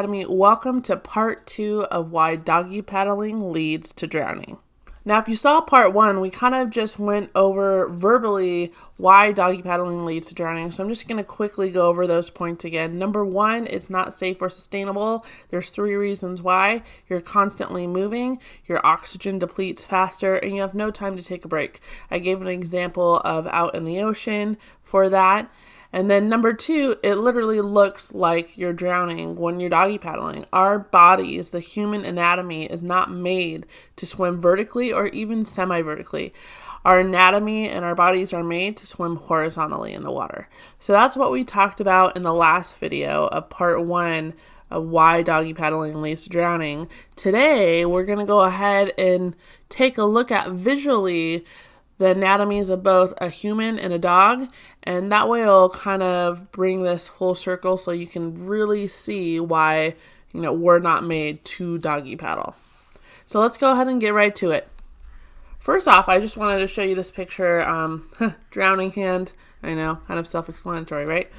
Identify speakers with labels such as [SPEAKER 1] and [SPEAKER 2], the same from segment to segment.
[SPEAKER 1] Academy. Welcome to part 2 of why doggy paddling leads to drowning. Now, if you saw part 1, we kind of just went over verbally why doggy paddling leads to drowning. So I'm just going to quickly go over those points again. Number 1, it's not safe or sustainable. There's 3 reasons why. You're constantly moving, your oxygen depletes faster, and you have no time to take a break. I gave an example of out in the ocean for that. And then number 2, it literally looks like you're drowning when you're doggy paddling. Our bodies, the human anatomy, is not made to swim vertically or even semi-vertically. Our anatomy and our bodies are made to swim horizontally in the water. So that's what we talked about in the last video of part 1 of why doggy paddling leads to drowning. Today, we're going to go ahead and take a look at visually the anatomies of both a human and a dog, and that way it'll kind of bring this full circle so you can really see why, we're not made to doggy paddle. So let's go ahead and get right to it. First off, I just wanted to show you this picture, drowning hand. I know, kind of self-explanatory, right?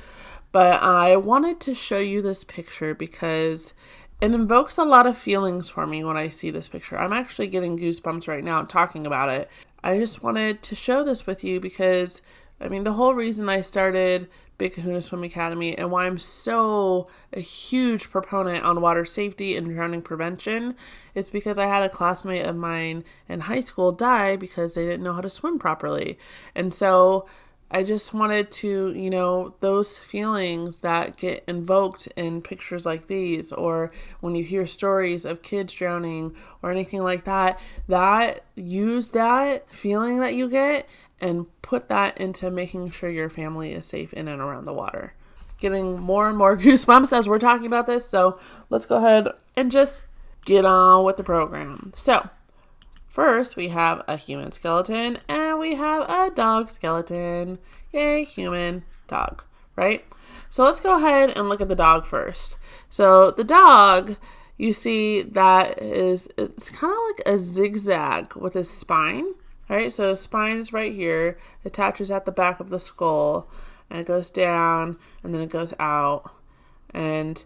[SPEAKER 1] But I wanted to show you this picture because it invokes a lot of feelings for me when I see this picture. I'm actually getting goosebumps right now talking about it. I just wanted to show this with you because, the whole reason I started Kahuna Swim Academy and why I'm so a huge proponent on water safety and drowning prevention is because I had a classmate of mine in high school die because they didn't know how to swim properly. And so I just wanted to, those feelings that get invoked in pictures like these, or when you hear stories of kids drowning or anything like that, use that feeling that you get and put that into making sure your family is safe in and around the water. Getting more and more goosebumps as we're talking about this, so let's go ahead and just get on with the program. So, first, we have a human skeleton and we have a dog skeleton. Yay, human, dog, right? So let's go ahead and look at the dog first. So the dog, you see that it's kind of like a zigzag with his spine, right? So his spine is right here, attaches at the back of the skull, and it goes down, and then it goes out. And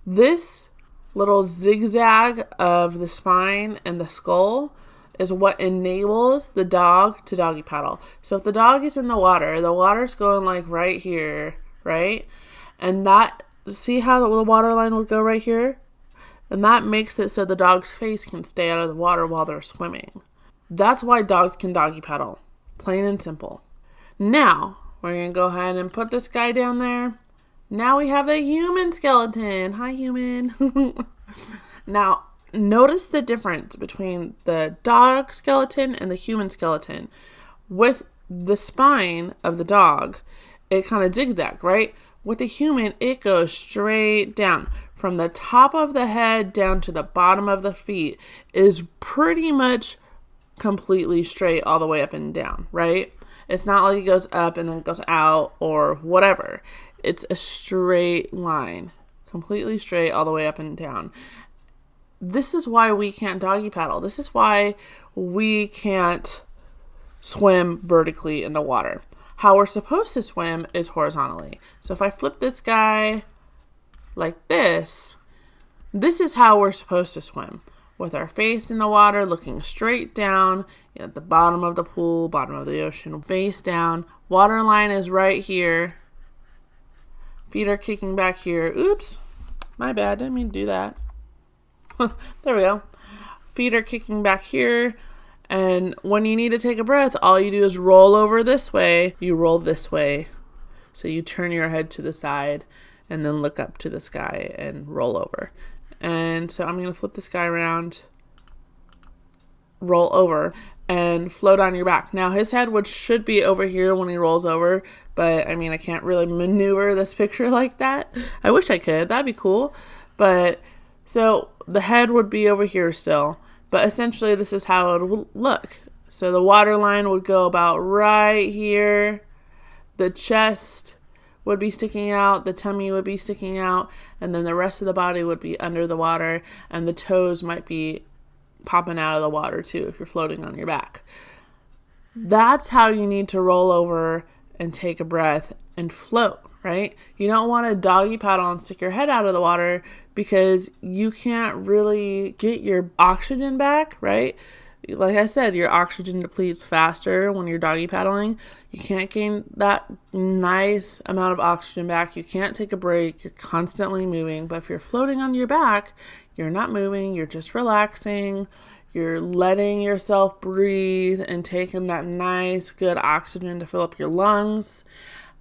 [SPEAKER 1] this little zigzag of the spine and the skull is what enables the dog to doggy paddle. So if the dog is in the water's going like right here, right? And see how the water line would go right here? And that makes it so the dog's face can stay out of the water while they're swimming. That's why dogs can doggy paddle. Plain and simple. Now, we're going to go ahead and put this guy down there. Now we have the human skeleton. Hi, human. Now, notice the difference between the dog skeleton and the human skeleton. With the spine of the dog, it kind of zigzag, right? With the human, it goes straight down. From the top of the head down to the bottom of the feet is pretty much completely straight all the way up and down, right? It's not like it goes up and then goes out or whatever. It's a straight line, completely straight all the way up and down. This is why we can't doggy paddle. This is why we can't swim vertically in the water. How we're supposed to swim is horizontally. So if I flip this guy like this is how we're supposed to swim. With our face in the water, looking straight down at the bottom of the pool, bottom of the ocean, face down. Water line is right here. Feet are kicking back here. Oops, my bad, didn't mean to do that. There we go. Feet are kicking back here. And when you need to take a breath, all you do is roll over this way. You roll this way. So you turn your head to the side and then look up to the sky and roll over. And so I'm going to flip this guy around, roll over, and float on your back. Now his head should be over here when he rolls over, but I can't really maneuver this picture like that. I wish I could. That'd be cool. But so the head would be over here still, but essentially this is how it would look. So the water line would go about right here. The chest would be sticking out, the tummy would be sticking out, and then the rest of the body would be under the water, and the toes might be popping out of the water too if you're floating on your back. That's how you need to roll over and take a breath and float. right? You don't want to doggy paddle and stick your head out of the water because you can't really get your oxygen back, right? Like I said, your oxygen depletes faster when you're doggy paddling. You can't gain that nice amount of oxygen back. You can't take a break. You're constantly moving. But if you're floating on your back, you're not moving. You're just relaxing. You're letting yourself breathe and taking that nice, good oxygen to fill up your lungs.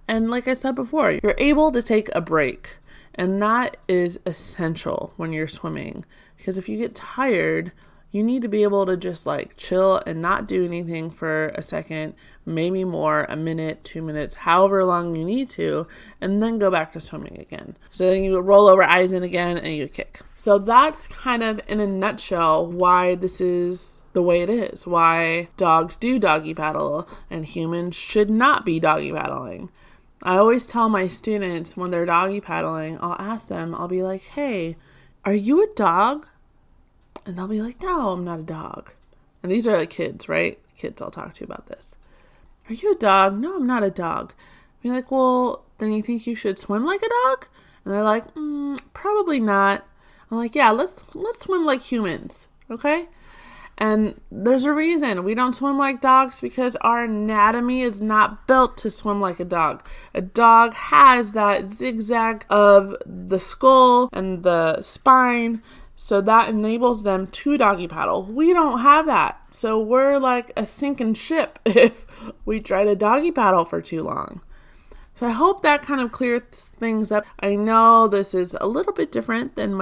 [SPEAKER 1] And like I said before, you're able to take a break. And that is essential when you're swimming. Because if you get tired, you need to be able to just like chill and not do anything for a second, maybe more, a minute, 2 minutes, however long you need to, and then go back to swimming again. So then you roll over, eyes in again, and you kick. So that's kind of in a nutshell why this is the way it is, why dogs do doggy paddle and humans should not be doggy paddling. I always tell my students when they're doggy paddling, I'll ask them, I'll be like, hey, are you a dog? And they'll be like, no, I'm not a dog. And these are like kids, right? Kids I'll talk to about this. Are you a dog? No, I'm not a dog. Be like, well, then you think you should swim like a dog? And they're like, probably not. I'm like, yeah, let's swim like humans, okay? And there's a reason we don't swim like dogs, because our anatomy is not built to swim like a dog. A dog has that zigzag of the skull and the spine, so that enables them to doggy paddle. We don't have that. So we're like a sinking ship if we try to doggy paddle for too long. So I hope that kind of clears things up. I know this is a little bit different than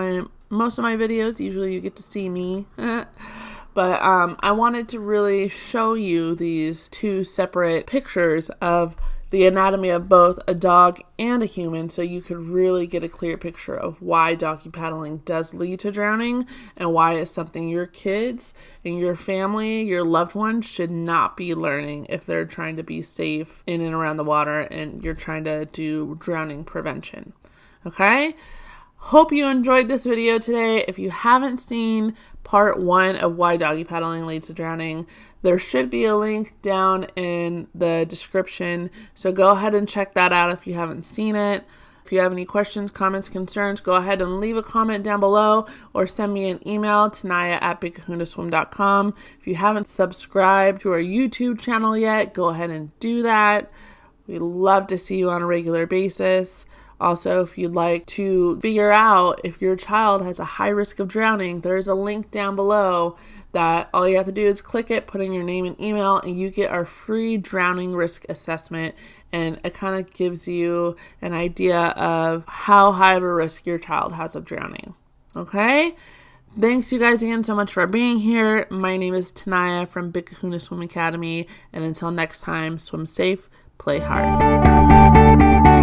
[SPEAKER 1] most of my videos. Usually you get to see me. But I wanted to really show you these two separate pictures of the anatomy of both a dog and a human, so you could really get a clear picture of why doggy paddling does lead to drowning and why it's something your kids and your family, your loved ones should not be learning if they're trying to be safe in and around the water and you're trying to do drowning prevention. Okay? Hope you enjoyed this video today. If you haven't seen part 1 of why doggy paddling leads to drowning, there should be a link down in the description. So go ahead and check that out if you haven't seen it. If you have any questions, comments, concerns, go ahead and leave a comment down below or send me an email, Tenaya@BKHunaSwim.com. If you haven't subscribed to our YouTube channel yet, go ahead and do that. We love to see you on a regular basis. Also, if you'd like to figure out if your child has a high risk of drowning, there's a link down below that all you have to do is click it, put in your name and email, and you get our free drowning risk assessment. And it kind of gives you an idea of how high of a risk your child has of drowning. Okay? Thanks you guys again so much for being here. My name is Tenaya from Kahuna Swim Academy. And until next time, swim safe, play hard.